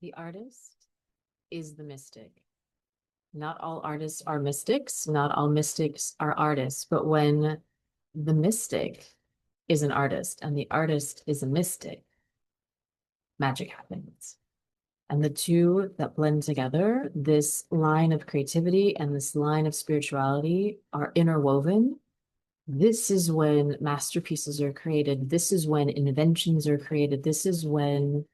The artist is the mystic. Not all artists are mystics, not all mystics are artists, but when the mystic is an artist and the artist is a mystic, magic happens. And the two that blend together, this line of creativity and this line of spirituality are interwoven. This is when masterpieces are created. This is when inventions are created. This is when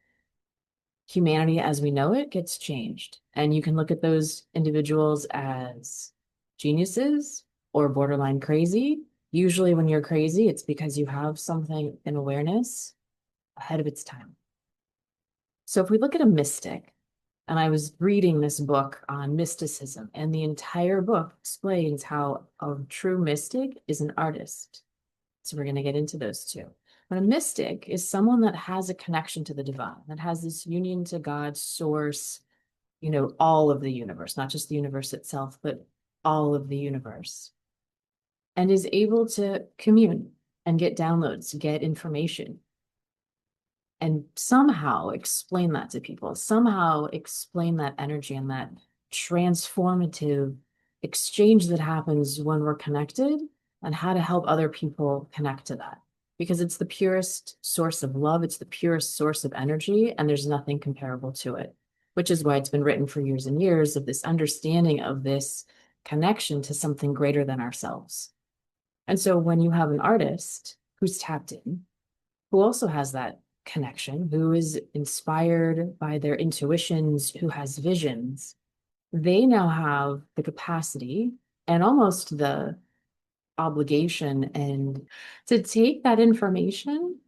humanity as we know it gets changed. And you can look at those individuals as geniuses or borderline crazy. Usually, when you're crazy, it's because you have something in awareness ahead of its time. So, if we look at a mystic, and I was reading this book on mysticism, and the entire book explains how a true mystic is an artist. So, we're going to get into those two. But a mystic is someone that has a connection to the divine, that has this union to God, source, all of the universe, not just the universe itself, but all of the universe, and is able to commune and get downloads, get information, and somehow explain that to people, somehow explain that energy and that transformative exchange that happens when we're connected and how to help other people connect to that. Because it's the purest source of love, it's the purest source of energy, and there's nothing comparable to it, which is why it's been written for years and years of this understanding of this connection to something greater than ourselves. And so when you have an artist who's tapped in, who also has that connection, who is inspired by their intuitions, who has visions, they now have the capacity and almost the obligation and to take that information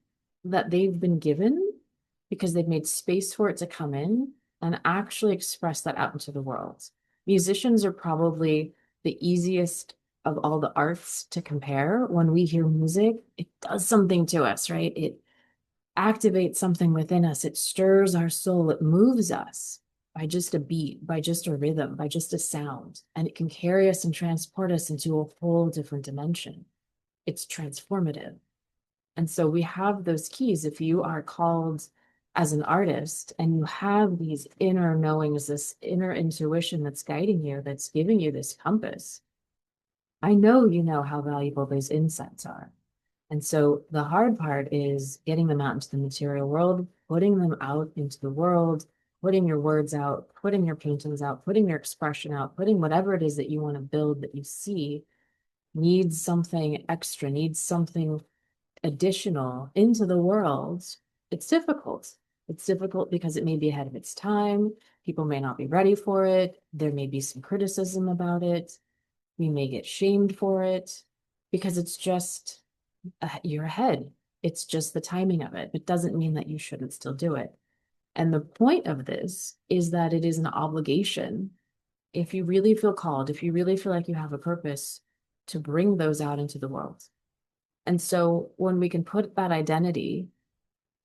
that they've been given because they've made space for it to come in and actually express that out into the world. Musicians are probably the easiest of all the arts to compare. When we hear music, it does something to us, right? It activates something within us. It stirs our soul. It moves us by just a beat, by just a rhythm, by just a sound. And it can carry us and transport us into a whole different dimension. It's transformative. And so we have those keys. If you are called as an artist and you have these inner knowings, this inner intuition that's guiding you, that's giving you this compass, I know you know how valuable those insights are. And so the hard part is getting them out into the material world, putting them out into the world, putting your words out, putting your paintings out, putting your expression out, putting whatever it is that you want to build that you see needs something extra, needs something additional into the world. It's difficult. It's difficult because it may be ahead of its time. People may not be ready for it. There may be some criticism about it. We may get shamed for it because it's just you're ahead. It's just the timing of it. It doesn't mean that you shouldn't still do it. And the point of this is that it is an obligation. If you really feel called, if you really feel like you have a purpose, to bring those out into the world. And so when we can put that identity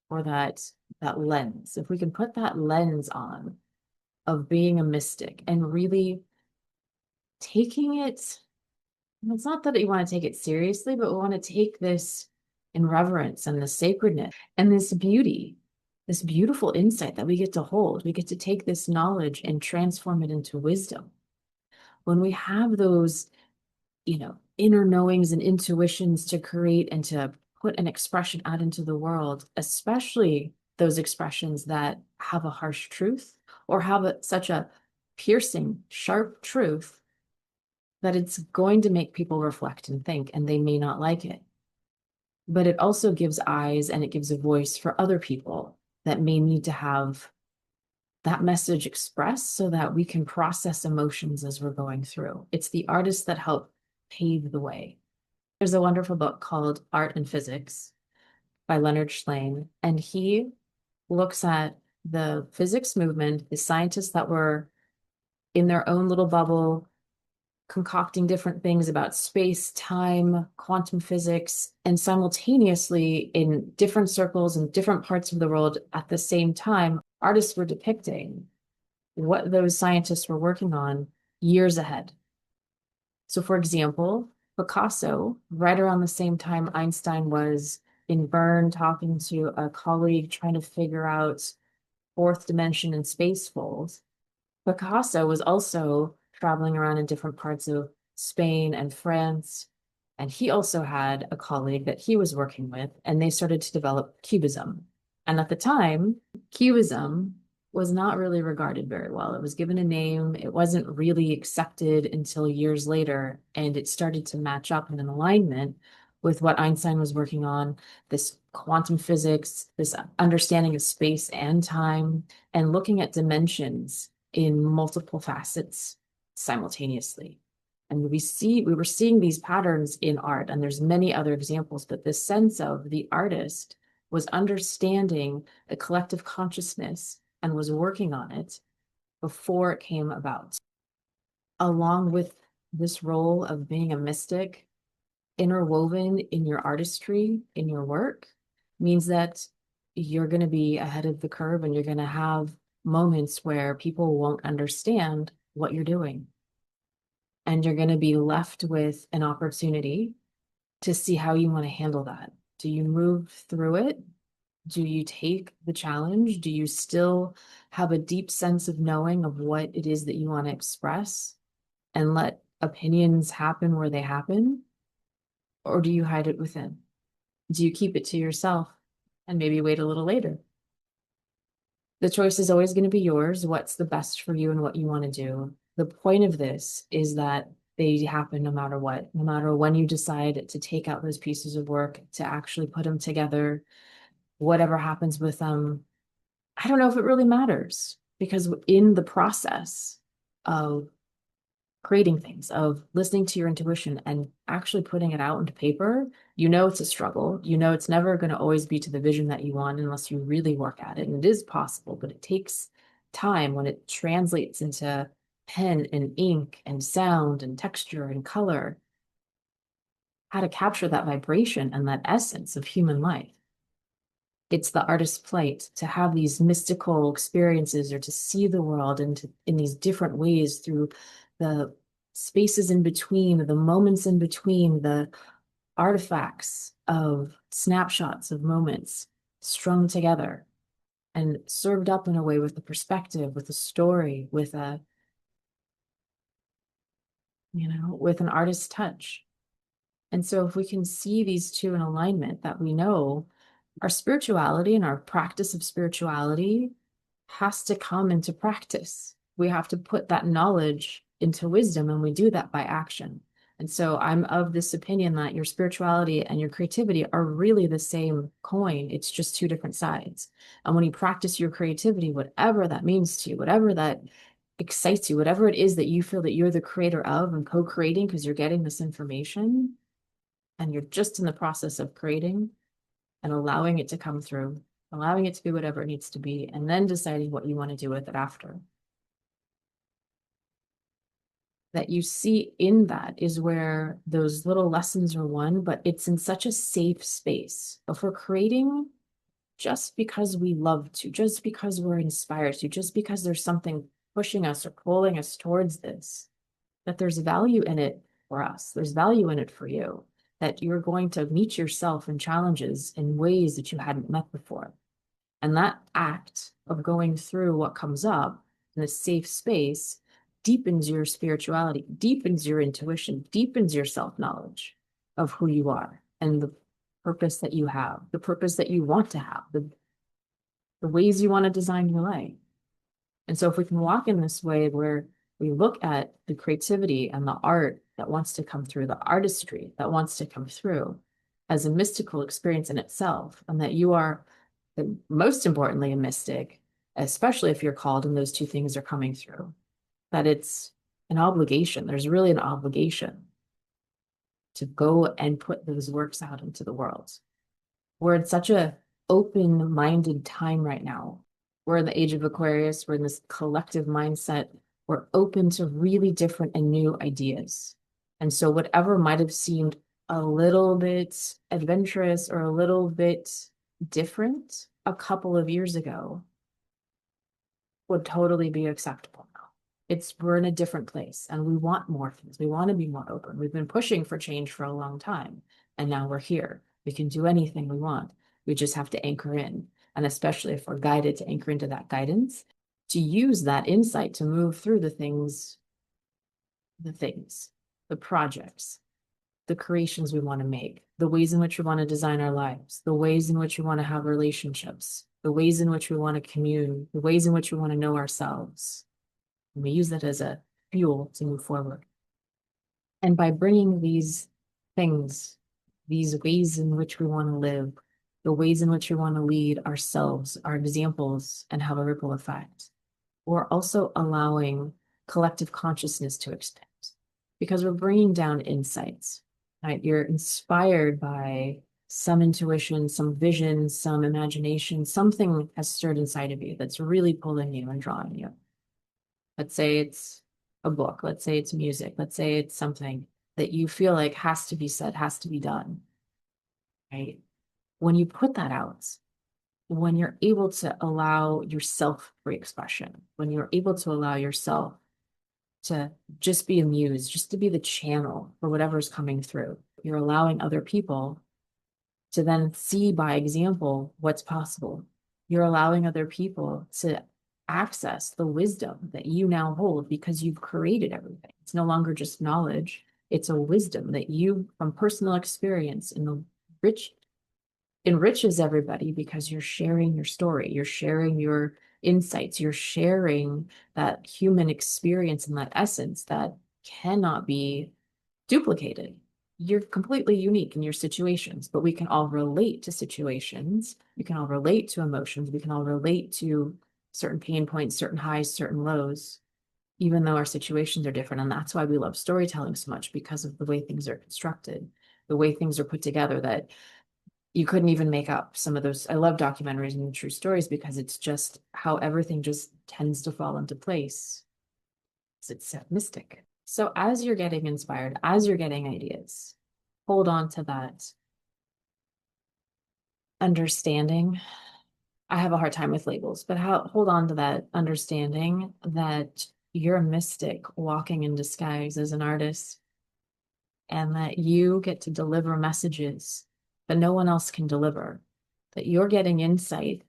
or that lens, if we can put that lens on of being a mystic and really taking it, it's not that you want to take it seriously, but we want to take this in reverence and the sacredness and this beauty, this beautiful insight that we get to hold. We get to take this knowledge and transform it into wisdom. When we have those, inner knowings and intuitions to create and to put an expression out into the world, especially those expressions that have a harsh truth or have such a piercing, sharp truth that it's going to make people reflect and think, and they may not like it. But it also gives eyes and it gives a voice for other people that may need to have that message expressed so that we can process emotions as we're going through. It's the artists that help pave the way. There's a wonderful book called Art and Physics by Leonard Schlein, and he looks at the physics movement, the scientists that were in their own little bubble, concocting different things about space, time, quantum physics, and simultaneously in different circles and different parts of the world at the same time, artists were depicting what those scientists were working on years ahead. So, for example, Picasso, right around the same time Einstein was in Bern talking to a colleague trying to figure out fourth dimension and space fold. Picasso was also traveling around in different parts of Spain and France. And he also had a colleague that he was working with, and they started to develop Cubism. And at the time, Cubism was not really regarded very well. It was given a name, it wasn't really accepted until years later, and it started to match up in an alignment with what Einstein was working on, this quantum physics, this understanding of space and time, and looking at dimensions in multiple facets simultaneously. And we were seeing these patterns in art, and there's many other examples, but this sense of the artist was understanding a collective consciousness and was working on it before it came about. Along with this role of being a mystic, interwoven in your artistry, in your work, means that you're going to be ahead of the curve and you're going to have moments where people won't understand what you're doing. And you're going to be left with an opportunity to see how you want to handle that. Do you move through it? Do you take the challenge? Do you still have a deep sense of knowing of what it is that you want to express and let opinions happen where they happen? Or do you hide it within? Do you keep it to yourself and maybe wait a little later? The choice is always going to be yours. What's the best for you and what you want to do? The point of this is that they happen no matter what, no matter when you decide to take out those pieces of work, to actually put them together, whatever happens with them. I don't know if it really matters, because in the process of creating things, of listening to your intuition and actually putting it out into paper, you know it's a struggle. You know it's never going to always be to the vision that you want unless you really work at it. And it is possible, but it takes time when it translates into pen and ink and sound and texture and color, how to capture that vibration and that essence of human life. It's the artist's plight to have these mystical experiences or to see the world in these different ways through the spaces in between, the moments in between, the artifacts of snapshots of moments strung together and served up in a way with a perspective, with a story, with with an artist's touch. And so if we can see these two in alignment, that we know our spirituality and our practice of spirituality has to come into practice. We have to put that knowledge into wisdom, and we do that by action. And so I'm of this opinion that your spirituality and your creativity are really the same coin. It's just two different sides. And when you practice your creativity, whatever that means to you, whatever that excites you, whatever it is that you feel that you're the creator of and co-creating because you're getting this information and you're just in the process of creating and allowing it to come through, allowing it to be whatever it needs to be, and then deciding what you want to do with it after. That you see in that is where those little lessons are won, but it's in such a safe space. If we're creating just because we love to, just because we're inspired to, just because there's something pushing us or pulling us towards this, that there's value in it for us. There's value in it for you, that you're going to meet yourself in challenges in ways that you hadn't met before. And that act of going through what comes up in a safe space deepens your spirituality, deepens your intuition, deepens your self-knowledge of who you are and the purpose that you have, the purpose that you want to have, the ways you want to design your life. And so if we can walk in this way where we look at the creativity and the art that wants to come through, the artistry that wants to come through as a mystical experience in itself, and that you are, most importantly, a mystic, especially if you're called and those two things are coming through, that it's an obligation. There's really an obligation to go and put those works out into the world. We're in such a open-minded time right now. We're in the age of Aquarius. We're in this collective mindset. We're open to really different and new ideas. And so whatever might have seemed a little bit adventurous or a little bit different a couple of years ago would totally be acceptable now. We're in a different place and we want more things. We want to be more open. We've been pushing for change for a long time, and now we're here. We can do anything we want. We just have to anchor in. and especially if we're guided to anchor into that guidance, to use that insight to move through the projects, the creations we want to make, the ways in which we want to design our lives, the ways in which we want to have relationships, the ways in which we want to commune, the ways in which we want to know ourselves. And we use that as a fuel to move forward. And by bringing these things, these ways in which we want to live, the ways in which we want to lead ourselves, our examples, and have a ripple effect, we're also allowing collective consciousness to expand because we're bringing down insights, right? You're inspired by some intuition, some vision, some imagination, something has stirred inside of you that's really pulling you and drawing you. Let's say it's a book, let's say it's music, let's say it's something that you feel like has to be said, has to be done, right? When you put that out, when you're able to allow yourself free expression, when you're able to allow yourself to just be a muse, just to be the channel for whatever's coming through, you're allowing other people to then see by example what's possible. You're allowing other people to access the wisdom that you now hold because you've created everything. It's no longer just knowledge, it's a wisdom that you, from personal experience, in the rich enriches everybody because you're sharing your story, you're sharing your insights, you're sharing that human experience and that essence that cannot be duplicated. You're completely unique in your situations, but we can all relate to situations. We can all relate to emotions. We can all relate to certain pain points, certain highs, certain lows, even though our situations are different. And that's why we love storytelling so much, because of the way things are constructed, the way things are put together, that you couldn't even make up some of those. I love documentaries and true stories because it's just how everything just tends to fall into place. It's mystic. So as you're getting inspired, as you're getting ideas, hold on to that understanding. I have a hard time with labels, but hold on to that understanding that you're a mystic walking in disguise as an artist, and that you get to deliver messages that no one else can deliver, that you're getting insight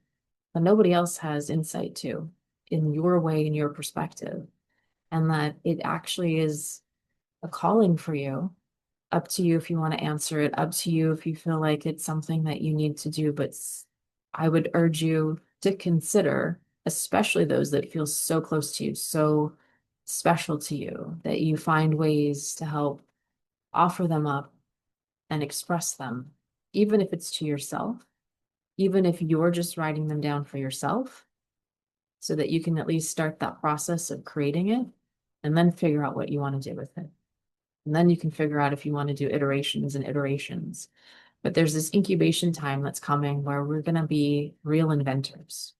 that nobody else has insight to in your way, in your perspective, and that it actually is a calling for you. Up to you if you want to answer it, up to you if you feel like it's something that you need to do. But I would urge you to consider, especially those that feel so close to you, so special to you, that you find ways to help offer them up and express them, even if it's to yourself, even if you're just writing them down for yourself, so that you can at least start that process of creating it and then figure out what you want to do with it. And then you can figure out if you want to do iterations and iterations. But there's this incubation time that's coming where we're going to be real inventors.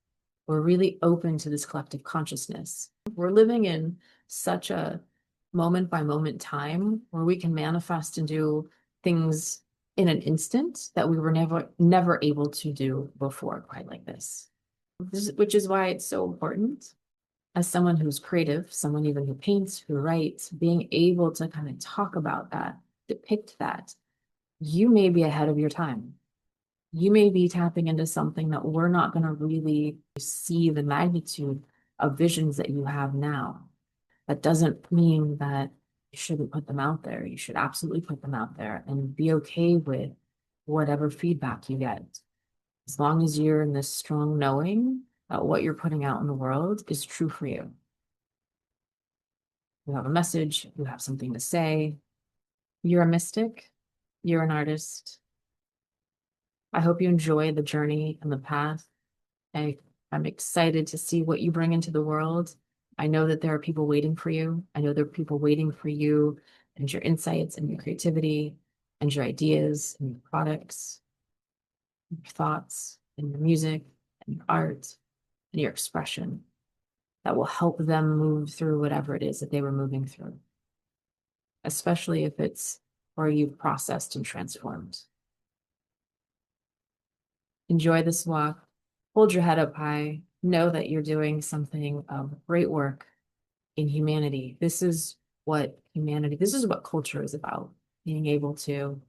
We're really open to this collective consciousness. We're living in such a moment by moment time where we can manifest and do things in an instant that we were never able to do before, quite like this. Which is why it's so important, as someone who's creative, someone even who paints, who writes, being able to kind of talk about that, depict that. You may be ahead of your time. You may be tapping into something that we're not going to really see the magnitude of visions that you have now. That doesn't mean that you shouldn't put them out there. You should absolutely put them out there and be okay with whatever feedback you get. As long as you're in this strong knowing that what you're putting out in the world is true for you. You have a message, you have something to say. You're a mystic, you're an artist. I hope you enjoy the journey and the path. I'm excited to see what you bring into the world. I know that there are people waiting for you. I know there are people waiting for you and your insights and your creativity and your ideas and your products, and your thoughts and your music and your art and your expression that will help them move through whatever it is that they were moving through, especially if it's where you've processed and transformed. Enjoy this walk. Hold your head up high. Know that you're doing something of great work in humanity. This is what culture is about. Being able to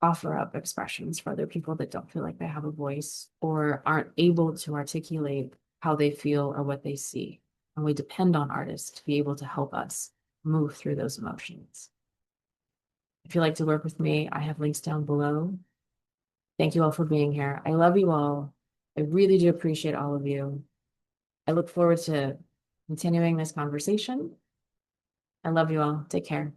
offer up expressions for other people that don't feel like they have a voice or aren't able to articulate how they feel or what they see. And we depend on artists to be able to help us move through those emotions. If you'd like to work with me, I have links down below. Thank you all for being here. I love you all. I really do appreciate all of you. I look forward to continuing this conversation. I love you all. Take care.